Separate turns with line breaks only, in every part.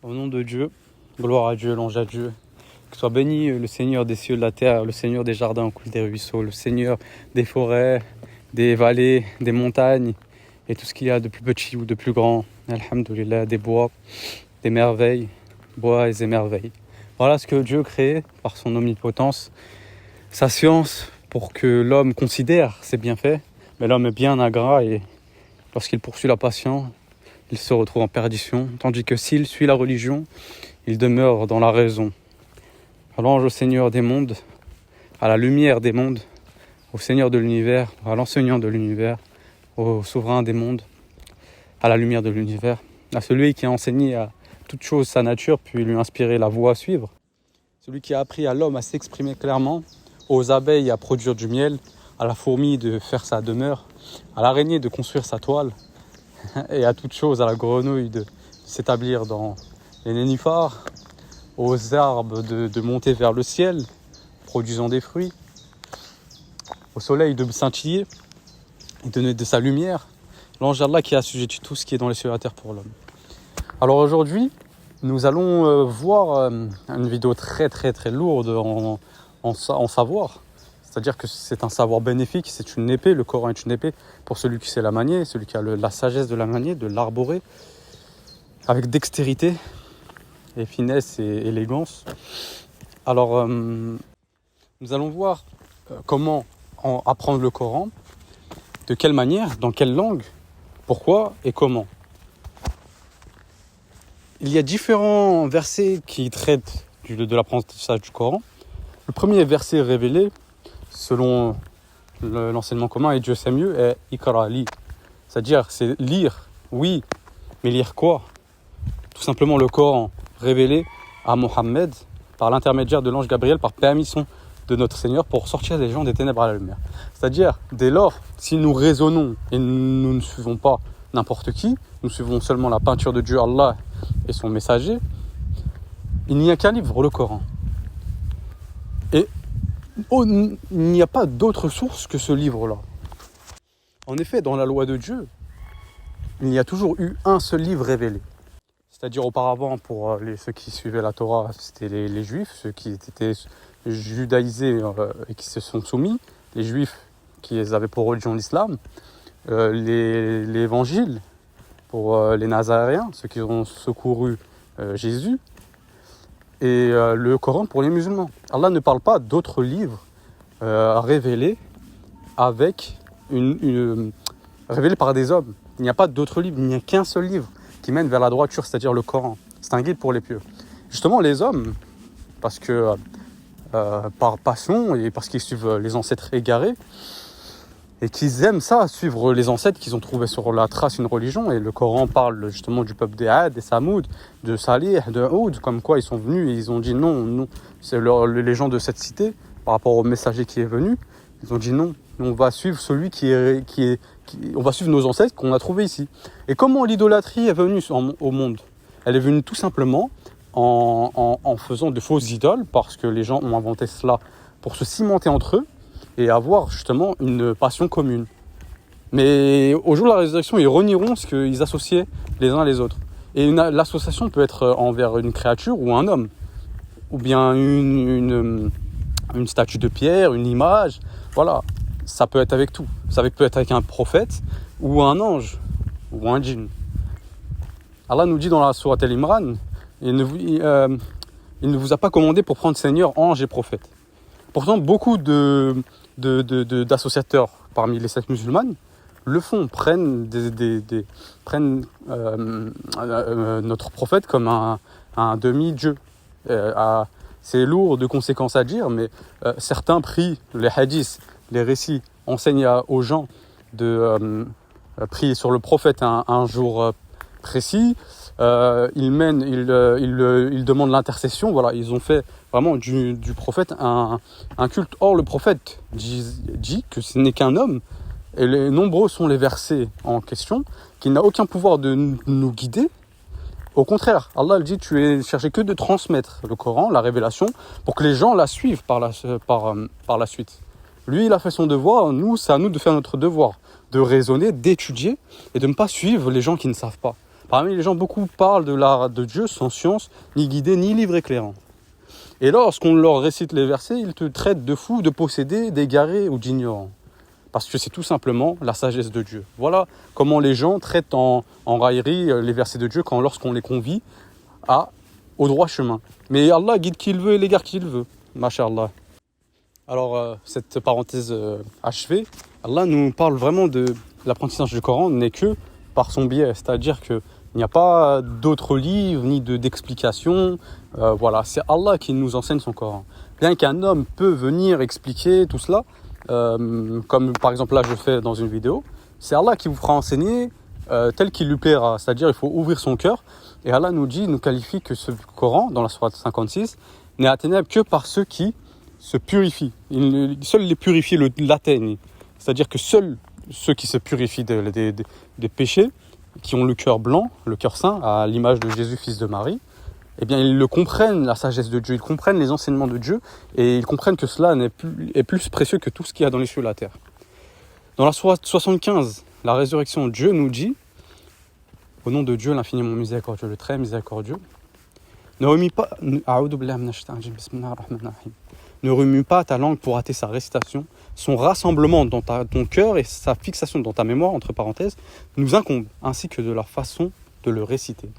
Au nom de Dieu, gloire à Dieu, l'ange à Dieu. Que soit béni le Seigneur des cieux et de la terre, le Seigneur des jardins au coul des ruisseaux, le Seigneur des forêts, des vallées, des montagnes et tout ce qu'il y a de plus petit ou de plus grand. Alhamdulillah, des bois, des merveilles, bois et merveilles. Voilà ce que Dieu crée par son omnipotence, sa science, pour que l'homme considère ses bienfaits. Mais l'homme est bien ingrat et lorsqu'il poursuit la passion, il se retrouve en perdition. Tandis que s'il suit la religion, il demeure dans la raison. Louange au Seigneur des mondes, à la lumière des mondes, au Seigneur de l'univers, à l'enseignant de l'univers, au souverain des mondes, à la lumière de l'univers, à celui qui a enseigné à toute chose sa nature, puis lui inspirer la voie à suivre, celui qui a appris à l'homme à s'exprimer clairement, aux abeilles à produire du miel, à la fourmi de faire sa demeure, à l'araignée de construire sa toile, et à toute chose, à la grenouille de s'établir dans les nénuphars, aux arbres de monter vers le ciel, produisant des fruits, au soleil de scintiller et donner de sa lumière, l'ange Allah qui a assujetti tout ce qui est dans les cieux et la terre pour l'homme. Alors aujourd'hui, nous allons voir une vidéo très lourde en savoir. C'est-à-dire que c'est un savoir bénéfique, c'est une épée, le Coran est une épée pour celui qui sait la manier, celui qui a la sagesse de la manier, de l'arborer, avec dextérité et finesse et élégance. Alors, nous allons voir comment apprendre le Coran, de quelle manière, dans quelle langue, pourquoi et comment. Il y a différents versets qui traitent de l'apprentissage du Coran. Le premier verset révélé, selon l'enseignement commun, et Dieu sait mieux, est « Iqra li », c'est-à-dire c'est lire, oui, mais lire quoi ? Tout simplement le Coran révélé à Mohammed par l'intermédiaire de l'ange Gabriel, par permission de notre Seigneur, pour sortir les gens des ténèbres à la lumière. C'est-à-dire, dès lors, si nous raisonnons et nous ne suivons pas n'importe qui, nous suivons seulement la peinture de Dieu, Allah et son messager, il n'y a qu'un livre, le Coran. Et il n'y a pas d'autre source que ce livre-là. En effet, dans la loi de Dieu, il y a toujours eu un seul livre révélé. C'est-à-dire auparavant, pour ceux qui suivaient la Torah, c'était les Juifs, ceux qui étaient judaïsés et qui se sont soumis, les Juifs qui avaient pour religion l'islam, l'Évangile pour les Nazaréens, ceux qui ont secouru Jésus, et le Coran pour les musulmans. Allah ne parle pas d'autres livres révélés révélés par des hommes. Il n'y a pas d'autres livres, il n'y a qu'un seul livre qui mène vers la droiture, c'est-à-dire le Coran. C'est un guide pour les pieux. Justement, les hommes, parce que par passion et parce qu'ils suivent les ancêtres égarés, et qu'ils aiment ça, suivre les ancêtres qu'ils ont trouvé sur la trace une religion. Et le Coran parle justement du peuple des Had, des Samoud, de Salih, de Houd, comme quoi ils sont venus et ils ont dit non, c'est les gens de cette cité, par rapport au messager qui est venu, ils ont dit non, on va suivre celui on va suivre nos ancêtres qu'on a trouvés ici. Et comment l'idolâtrie est venue au monde ? Elle est venue tout simplement en faisant de fausses idoles, parce que les gens ont inventé cela pour se cimenter entre eux et avoir justement une passion commune. Mais au jour de la résurrection, ils renieront ce qu'ils associaient les uns les autres. Et l'association peut être envers une créature ou un homme, ou bien une statue de pierre, une image, voilà. Ça peut être avec tout. Ça peut être avec un prophète ou un ange ou un djinn. Allah nous dit dans la sourate Al-Imran, il ne vous a pas commandé pour prendre Seigneur, ange et prophète. Pourtant, beaucoup d'associateurs parmi les sectes musulmanes le font, prennent notre prophète comme un demi-dieu. C'est lourd de conséquences à dire, mais certains prient les hadiths, les récits, enseignent aux gens de prier sur le prophète un jour précis. Ils demandent l'intercession. Voilà, ils ont fait vraiment du prophète un culte. Or, le prophète dit que ce n'est qu'un homme, et nombreux sont les versets en question, qu'il n'a aucun pouvoir de nous guider. Au contraire, Allah dit, tu es chargé que de transmettre le Coran, la révélation, pour que les gens la suivent par la suite. Lui, il a fait son devoir, c'est à nous de faire notre devoir, de raisonner, d'étudier et de ne pas suivre les gens qui ne savent pas. Parmi les gens, beaucoup parlent de Dieu sans science, ni guidé, ni livre éclairant. Et lorsqu'on leur récite les versets, ils te traitent de fou, de possédé, d'égaré ou d'ignorant. Parce que c'est tout simplement la sagesse de Dieu. Voilà comment les gens traitent en raillerie les versets de Dieu lorsqu'on les convie au droit chemin. Mais Allah guide qui il veut et l'égare qui il veut. Masha'Allah. Alors, cette parenthèse achevée, Allah nous parle vraiment de l'apprentissage du Coran n'est que par son biais. C'est-à-dire qu'il n'y a pas d'autres livres ni d'explications. Voilà, c'est Allah qui nous enseigne son Coran. Bien qu'un homme peut venir expliquer tout cela, comme par exemple là je fais dans une vidéo, c'est Allah qui vous fera enseigner tel qu'il lui plaira. C'est-à-dire il faut ouvrir son cœur. Et Allah nous qualifie que ce Coran, dans la sourate 56, n'est atteignable que par ceux qui se purifient. Seuls les purifiés l'atteignent. C'est-à-dire que seuls ceux qui se purifient des péchés, qui ont le cœur blanc, le cœur saint, à l'image de Jésus, fils de Marie, eh bien ils le comprennent, la sagesse de Dieu, ils comprennent les enseignements de Dieu, et ils comprennent que cela est plus précieux que tout ce qu'il y a dans les cieux et la terre. Dans la sourate 75, la résurrection, Dieu nous dit, au nom de Dieu, l'infiniment miséricordieux, le très miséricordieux, ne remue pas ta langue pour hâter sa récitation. Son rassemblement dans ton cœur et sa fixation dans ta mémoire, entre parenthèses, nous incombe, ainsi que de la façon de le réciter.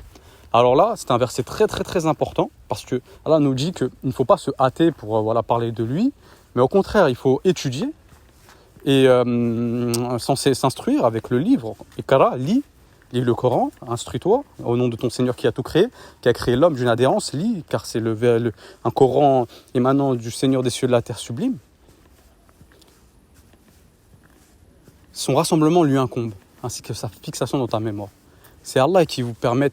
Alors là, c'est un verset très très très important, parce que Allah nous dit qu'il ne faut pas se hâter pour parler de lui, mais au contraire, il faut étudier et s'instruire avec le livre. Iqra, lis le Coran, instruis-toi, au nom de ton Seigneur qui a tout créé, qui a créé l'homme d'une adhérence, lis, car c'est un Coran émanant du Seigneur des cieux et de la terre sublime. Son rassemblement lui incombe, ainsi que sa fixation dans ta mémoire. C'est Allah qui vous permet,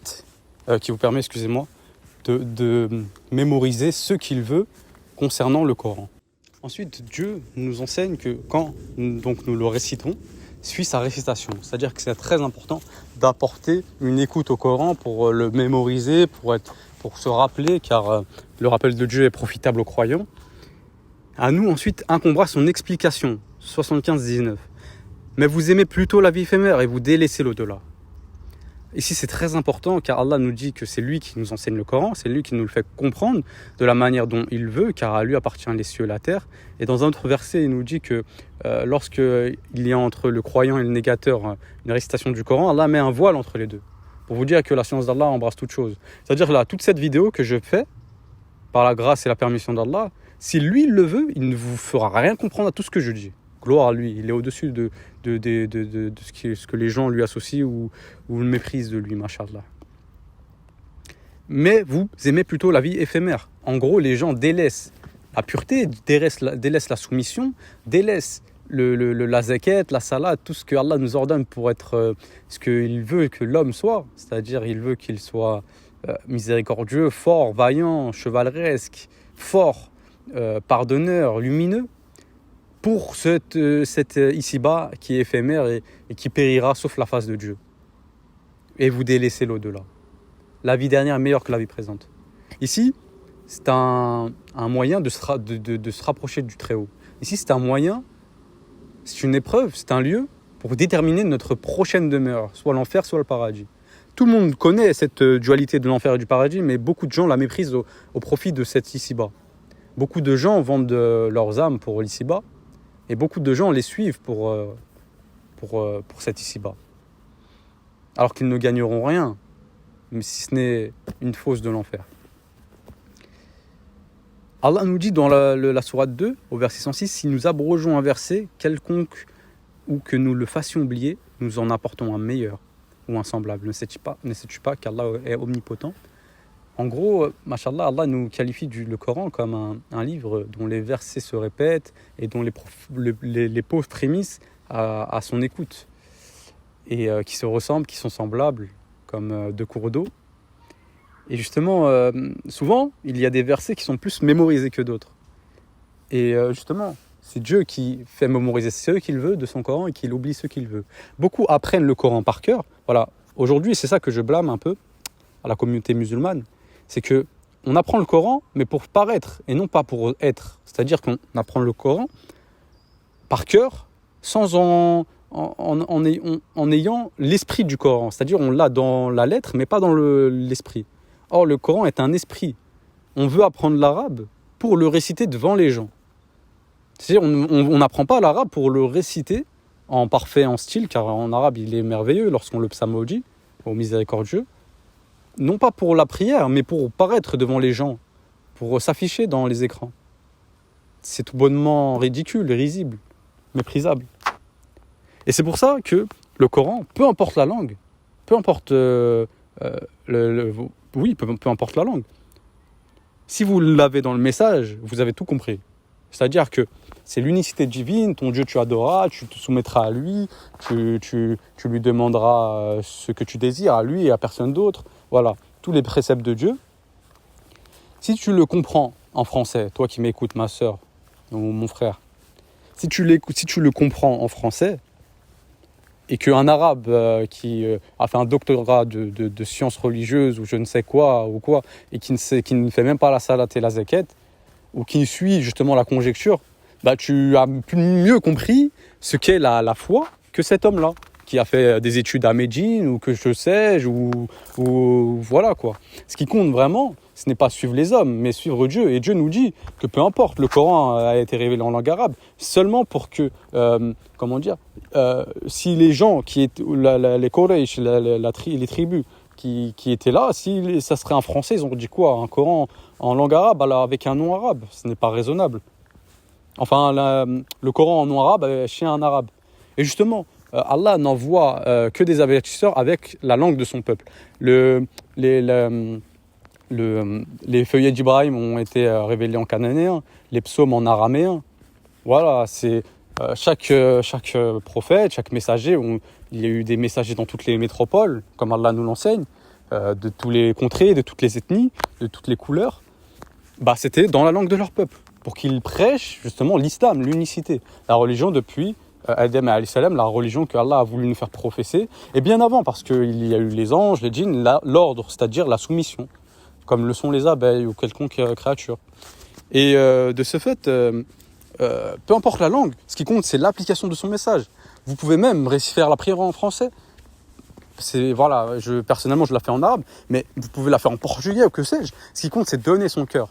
de mémoriser ce qu'il veut concernant le Coran. Ensuite, Dieu nous enseigne que quand nous le récitons, suit sa récitation. C'est-à-dire que c'est très important d'apporter une écoute au Coran pour le mémoriser, pour se rappeler, car le rappel de Dieu est profitable aux croyants. À nous ensuite incombera son explication, 75-19. Mais vous aimez plutôt la vie éphémère et vous délaissez l'au-delà. Ici c'est très important car Allah nous dit que c'est lui qui nous enseigne le Coran, c'est lui qui nous le fait comprendre de la manière dont il veut, car à lui appartient les cieux et la terre. Et dans un autre verset, il nous dit que lorsqu'il y a entre le croyant et le négateur une récitation du Coran, Allah met un voile entre les deux. Pour vous dire que la science d'Allah embrasse toute chose. C'est-à-dire là, toute cette vidéo que je fais, par la grâce et la permission d'Allah, si lui il le veut, il ne vous fera rien comprendre à tout ce que je dis. Gloire à lui, il est au-dessus de ce que les gens lui associent ou le méprisent de lui, mashallah. Mais vous aimez plutôt la vie éphémère. En gros, les gens délaissent la pureté, délaissent la soumission, délaissent la zakat, la salat, tout ce que Allah nous ordonne pour être ce qu'il veut que l'homme soit. C'est-à-dire, il veut qu'il soit miséricordieux, fort, vaillant, chevaleresque, fort, pardonneur, lumineux. Pour cette ici-bas qui est éphémère et qui périra sauf la face de Dieu. Et vous délaissez l'au-delà. La vie dernière est meilleure que la vie présente. Ici, c'est un moyen de se rapprocher du Très-Haut. Ici, c'est un moyen, c'est une épreuve, c'est un lieu pour déterminer notre prochaine demeure, soit l'enfer, soit le paradis. Tout le monde connaît cette dualité de l'enfer et du paradis, mais beaucoup de gens la méprisent au profit de cette ici-bas. Beaucoup de gens vendent leurs âmes pour l'ici-bas, et beaucoup de gens les suivent pour cet ici-bas. Alors qu'ils ne gagneront rien, mais si ce n'est une fausse de l'enfer. Allah nous dit dans la sourate 2, au verset 106, si nous abrogeons un verset quelconque ou que nous le fassions oublier, nous en apportons un meilleur ou un semblable. Ne sais-tu pas qu'Allah est omnipotent? En gros, mashallah, Allah nous qualifie le Coran comme un livre dont les versets se répètent et dont les pauvres frémissent à son écoute. Et qui se ressemblent, qui sont semblables, comme deux cours d'eau. Et justement, souvent, il y a des versets qui sont plus mémorisés que d'autres. Et justement, c'est Dieu qui fait mémoriser ceux qu'il veut de son Coran et qu'il oublie ceux qu'il veut. Beaucoup apprennent le Coran par cœur. Voilà, aujourd'hui, c'est ça que je blâme un peu à la communauté musulmane. C'est qu'on apprend le Coran, mais pour paraître, et non pas pour être. C'est-à-dire qu'on apprend le Coran par cœur, sans en en ayant l'esprit du Coran. C'est-à-dire on l'a dans la lettre, mais pas dans l'esprit. Or, le Coran est un esprit. On veut apprendre l'arabe pour le réciter devant les gens. C'est-à-dire on n'apprend pas l'arabe pour le réciter en parfait, en style, car en arabe il est merveilleux lorsqu'on le psalmodie, au miséricordieux. Non pas pour la prière, mais pour paraître devant les gens, pour s'afficher dans les écrans. C'est tout bonnement ridicule, risible, méprisable. Et c'est pour ça que le Coran, peu importe la langue, peu importe peu importe la langue, si vous l'avez dans le message, vous avez tout compris. C'est-à-dire que c'est l'unicité divine, ton Dieu tu adoreras, tu te soumettras à lui, tu lui demanderas ce que tu désires à lui et à personne d'autre. Voilà, tous les préceptes de Dieu. Si tu le comprends en français, toi qui m'écoutes, ma sœur ou mon frère, si tu le comprends en français, et qu'un arabe qui a fait un doctorat de sciences religieuses ou je ne sais quoi, et qui ne fait même pas la salat et la zakat, ou qui suit justement la conjecture, bah tu as mieux compris ce qu'est la foi que cet homme-là, qui a fait des études à Médine, ou que je sais, ou voilà quoi. Ce qui compte vraiment, ce n'est pas suivre les hommes, mais suivre Dieu. Et Dieu nous dit que peu importe, le Coran a été révélé en langue arabe, seulement pour que, si les gens qui étaient, les Quraysh, les tribus qui étaient là, si ça serait un Français, ils ont dit quoi? Un Coran en langue arabe, alors avec un nom arabe, ce n'est pas raisonnable. Enfin, le Coran en nom arabe chez un arabe. Et justement, Allah n'envoie que des avertisseurs avec la langue de son peuple. Les feuillets d'Ibrahim ont été révélés en cananéen, les psaumes en araméen. Voilà, c'est chaque prophète, chaque messager, il y a eu des messagers dans toutes les métropoles, comme Allah nous l'enseigne, de tous les contrées, de toutes les ethnies, de toutes les couleurs. Bah, c'était dans la langue de leur peuple, pour qu'ils prêchent justement l'islam, l'unicité, la religion depuis Adam alayhi salam, la religion que Allah a voulu nous faire professer, et bien avant, parce qu'il y a eu les anges, les djinns, l'ordre, c'est-à-dire la soumission, comme le sont les abeilles ou quelconque créature. Et de ce fait, peu importe la langue, ce qui compte, c'est l'application de son message. Vous pouvez même faire la prière en français. Voilà, personnellement, je la fais en arabe, mais vous pouvez la faire en portugais ou que sais-je. Ce qui compte, c'est donner son cœur.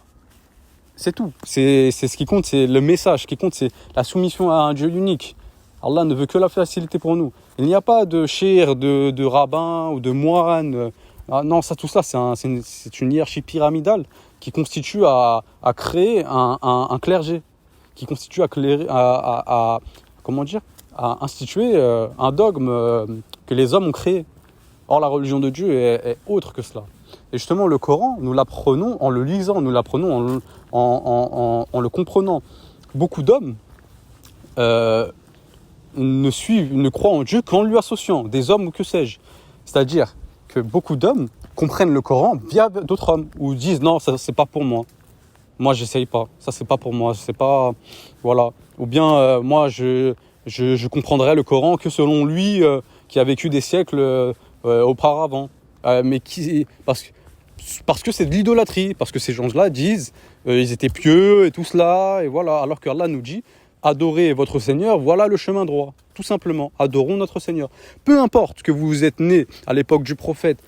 C'est tout. C'est ce qui compte, c'est le message. Ce qui compte, c'est la soumission à un Dieu unique. Allah ne veut que la facilité pour nous. Il n'y a pas de shir, de rabbin ou de moine. Non, tout ça, c'est une hiérarchie pyramidale qui constitue à créer un clergé, qui constitue à instituer un dogme que les hommes ont créé. Or, la religion de Dieu est autre que cela. Et justement, le Coran, nous l'apprenons en le lisant, nous l'apprenons en le comprenant. Beaucoup d'hommes ne croient en Dieu qu'en lui associant, des hommes ou que sais-je. C'est-à-dire que beaucoup d'hommes comprennent le Coran via d'autres hommes, ou disent non, ça c'est pas pour moi. Moi, j'essaye pas. Ça c'est pas pour moi. C'est pas, voilà. Ou bien moi, je comprendrai le Coran que selon lui, qui a vécu des siècles auparavant. Parce que c'est de l'idolâtrie, parce que ces gens-là disent ils étaient pieux et tout cela, et voilà. Alors que Allah nous dit adorez votre Seigneur, voilà le chemin droit. Tout simplement, adorons notre Seigneur. Peu importe que vous êtes né à l'époque du prophète,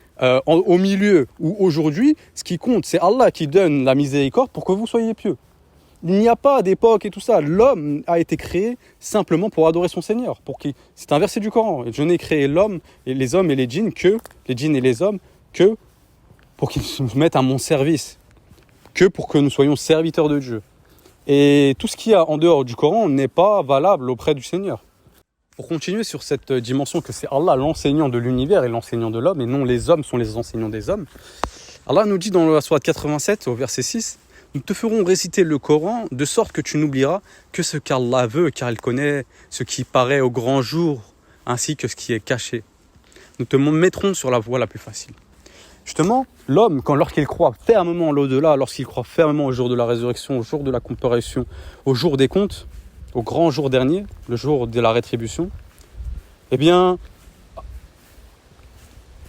au milieu ou aujourd'hui, ce qui compte, c'est Allah qui donne la miséricorde pour que vous soyez pieux. Il n'y a pas d'époque et tout ça. L'homme a été créé simplement pour adorer son Seigneur. C'est un verset du Coran. Je n'ai créé l'homme et les hommes et les djinns et les hommes, que pour qu'ils se mettent à mon service, que pour que nous soyons serviteurs de Dieu. Et tout ce qu'il y a en dehors du Coran n'est pas valable auprès du Seigneur. Pour continuer sur cette dimension que c'est Allah l'enseignant de l'univers et l'enseignant de l'homme, et non les hommes sont les enseignants des hommes, Allah nous dit dans la sourate 87, au verset 6, « Nous te ferons réciter le Coran de sorte que tu n'oublieras que ce qu'Allah veut, car il connaît ce qui paraît au grand jour, ainsi que ce qui est caché. Nous te mettrons sur la voie la plus facile. » Justement, l'homme, lorsqu'il croit fermement en l'au-delà, lorsqu'il croit fermement au jour de la résurrection, au jour de la comparaison, au jour des comptes, au grand jour dernier, le jour de la rétribution, eh bien,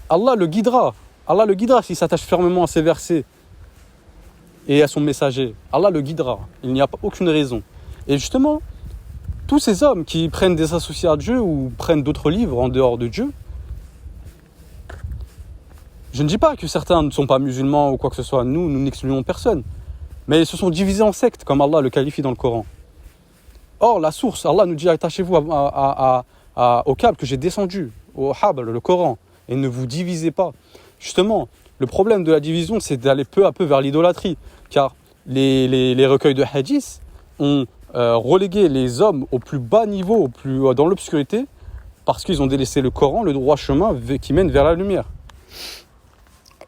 Allah le guidera. Allah le guidera s'il s'attache fermement à ses versets et à son messager. Allah le guidera. Il n'y a aucune raison. Et justement, tous ces hommes qui prennent des associés à Dieu ou prennent d'autres livres en dehors de Dieu, je ne dis pas que certains ne sont pas musulmans ou quoi que ce soit, nous n'excluons personne, mais ils se sont divisés en sectes, comme Allah le qualifie dans le Coran. Or, la source, Allah nous dit, attachez-vous au câble que j'ai descendu, au habl, le Coran, et ne vous divisez pas. Justement, le problème de la division, c'est d'aller peu à peu vers l'idolâtrie, car les recueils de hadith ont relégué les hommes au plus bas niveau, dans l'obscurité, parce qu'ils ont délaissé le Coran, le droit chemin qui mène vers la lumière.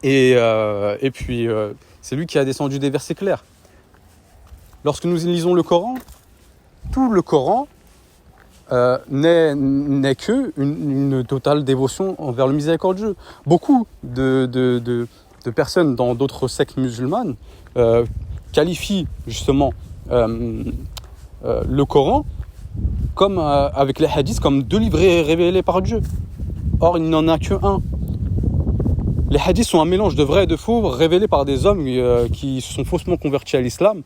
Et puis, c'est lui qui a descendu des versets clairs. Lorsque nous lisons le Coran, tout le Coran n'est que une totale dévotion envers le miséricordieux. Beaucoup de personnes dans d'autres sectes musulmanes qualifient justement le Coran comme, avec les hadiths comme 2 livres révélés par Dieu. Or, il n'en a que un. Les hadiths sont un mélange de vrai et de faux révélés par des hommes qui se sont faussement convertis à l'islam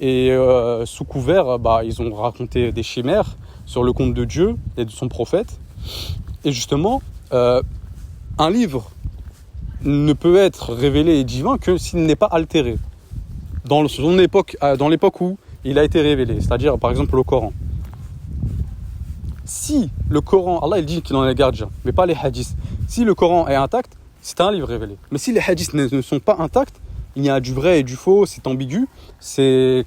et sous couvert, ils ont raconté des chimères sur le compte de Dieu et de son prophète. Et justement, un livre ne peut être révélé et divin que s'il n'est pas altéré dans l'époque où il a été révélé, c'est-à-dire par exemple le Coran. Si le Coran, Allah il dit qu'il en est gardien, mais pas les hadiths. Si le Coran est intact, c'est un livre révélé. Mais si les hadiths ne sont pas intacts, il y a du vrai et du faux, c'est ambigu, ce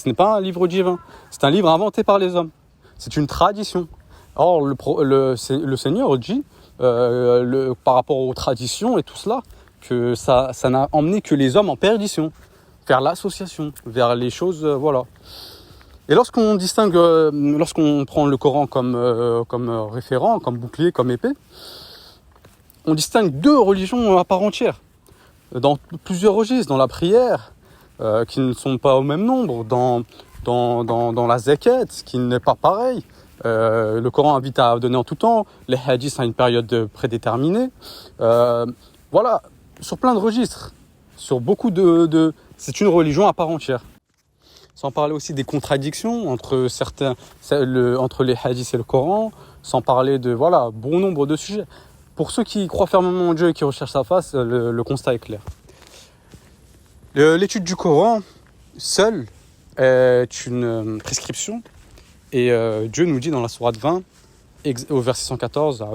n'est pas un livre divin, c'est un livre inventé par les hommes. C'est une tradition. Or, le Seigneur dit, par rapport aux traditions et tout cela, que ça n'a emmené que les hommes en perdition, vers l'association, vers les choses, voilà. Et lorsqu'on prend le Coran comme référent, comme bouclier, comme épée, on distingue 2 religions à part entière, dans plusieurs registres, dans la prière, qui ne sont pas au même nombre, dans la zakat, qui n'est pas pareil. Le Coran invite à donner en tout temps, les hadiths à une période prédéterminée. Voilà, sur plein de registres, sur beaucoup c'est une religion à part entière. Sans parler aussi des contradictions entre les hadiths et le Coran, sans parler de bon nombre de sujets. Pour ceux qui croient fermement en Dieu et qui recherchent sa face, le constat est clair. L'étude du Coran seule est une prescription. Et Dieu nous dit dans la sourate 20, au verset 114,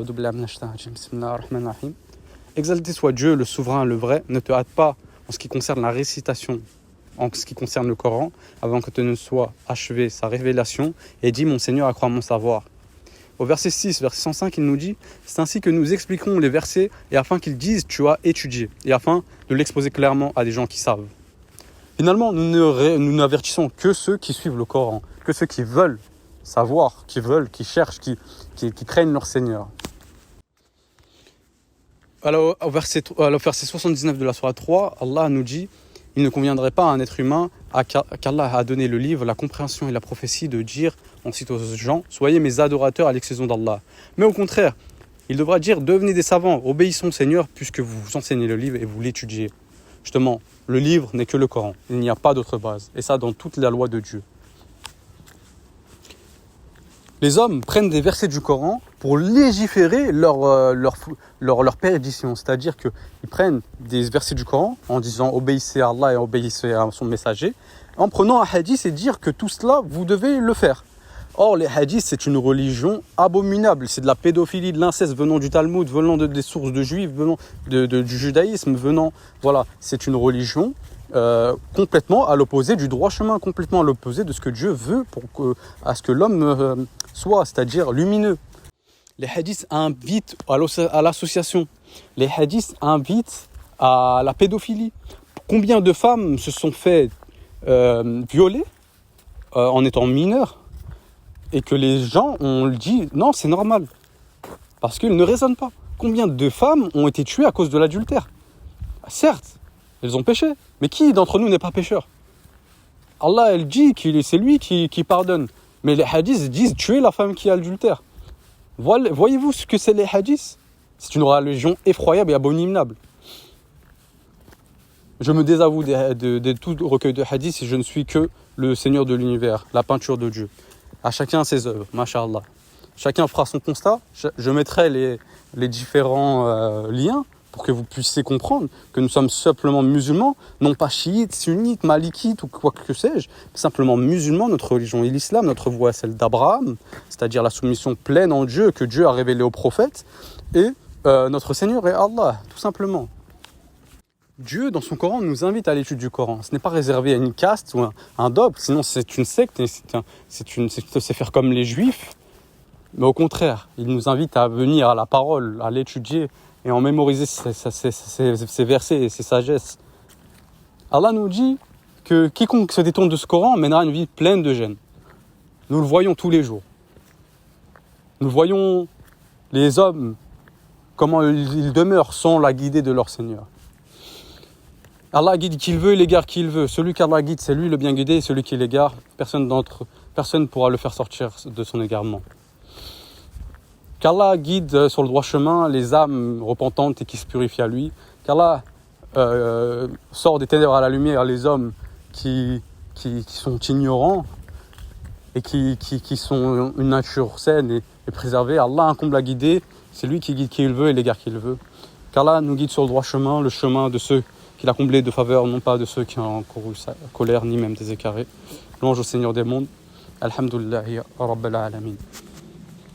exalté soit Dieu, le souverain, le vrai, ne te hâte pas en ce qui concerne la récitation, en ce qui concerne le Coran, avant que ne soit achevée sa révélation, et dis mon Seigneur accroît mon savoir. Au verset 6, verset 105, il nous dit « C'est ainsi que nous expliquons les versets et afin qu'ils disent « Tu as étudié » et afin de l'exposer clairement à des gens qui savent. » Finalement, nous n'avertissons que ceux qui suivent le Coran, que ceux qui veulent savoir, qui cherchent, qui craignent leur Seigneur. Alors, au verset 79 de la sourate 3, Allah nous dit « Il ne conviendrait pas à un être humain qu'Allah a donné le livre, la compréhension et la prophétie de dire, on cite aux gens, soyez mes adorateurs à l'exception d'Allah. Mais au contraire, il devra dire, devenez des savants, obéissons au Seigneur puisque vous enseignez le livre et vous l'étudiez. Justement, le livre n'est que le Coran, il n'y a pas d'autre base, et ça dans toute la loi de Dieu. Les hommes prennent des versets du Coran pour légiférer leur perdition. C'est-à-dire qu'ils prennent des versets du Coran en disant « obéissez à Allah et obéissez à son messager », en prenant un hadith et dire que tout cela, vous devez le faire. Or, les hadiths, c'est une religion abominable. C'est de la pédophilie, de l'inceste venant du Talmud, venant des sources de juifs, venant du judaïsme, c'est une religion complètement à l'opposé du droit chemin, complètement à l'opposé de ce que Dieu veut à ce que l'homme soit, c'est-à-dire lumineux. Les hadiths invitent à l'association. Les hadiths invitent à la pédophilie. Combien de femmes se sont fait violer en étant mineures et que les gens ont dit non, c'est normal parce qu'ils ne raisonnent pas. Combien de femmes ont été tuées à cause de l'adultère? Certes, elles ont péché, mais qui d'entre nous n'est pas pécheur? Allah, elle dit que c'est lui qui pardonne. Mais les hadiths disent tuer la femme qui a adultère. Voyez-vous ce que c'est les hadiths? C'est une religion effroyable et abominable. Je me désavoue de tout recueil de hadiths et je ne suis que le Seigneur de l'univers, la peinture de Dieu. À chacun ses œuvres, masha'Allah. Chacun fera son constat. Je mettrai les différents liens pour que vous puissiez comprendre que nous sommes simplement musulmans, non pas chiites, sunnites, malikites ou quoi que sais-je, mais simplement musulmans. Notre religion est l'islam, notre voie est celle d'Abraham, c'est-à-dire la soumission pleine en Dieu que Dieu a révélée aux prophètes, et notre Seigneur est Allah, tout simplement. Dieu, dans son Coran, nous invite à l'étude du Coran. Ce n'est pas réservé à une caste ou un dogme, sinon c'est une secte, et c'est faire comme les Juifs. Mais au contraire, il nous invite à venir à la parole, à l'étudier et à en mémoriser ses versets et ses sagesses. Allah nous dit que quiconque se détourne de ce Coran mènera une vie pleine de gêne. Nous le voyons tous les jours. Nous voyons les hommes, comment ils demeurent sans la guidée de leur Seigneur. Allah guide qui il veut, il égare qui il veut. Celui qu'Allah guide, c'est lui le bien guidé, et celui qui l'égare, personne ne pourra le faire sortir de son égarement. Qu'Allah guide sur le droit chemin les âmes repentantes et qui se purifient à lui. Qu'Allah sort des ténèbres à la lumière les hommes qui sont ignorants et qui sont une nature saine et préservée. Allah incombe à guider, c'est lui qui guide qui il veut et l'égare qui il veut. Qu'Allah nous guide sur le chemin de ceux qu'il a comblé de faveur, non pas de ceux qui ont encouru sa colère, ni même des écarrés. Louange au Seigneur des mondes. Alhamdulillahi Rabbil Alamin.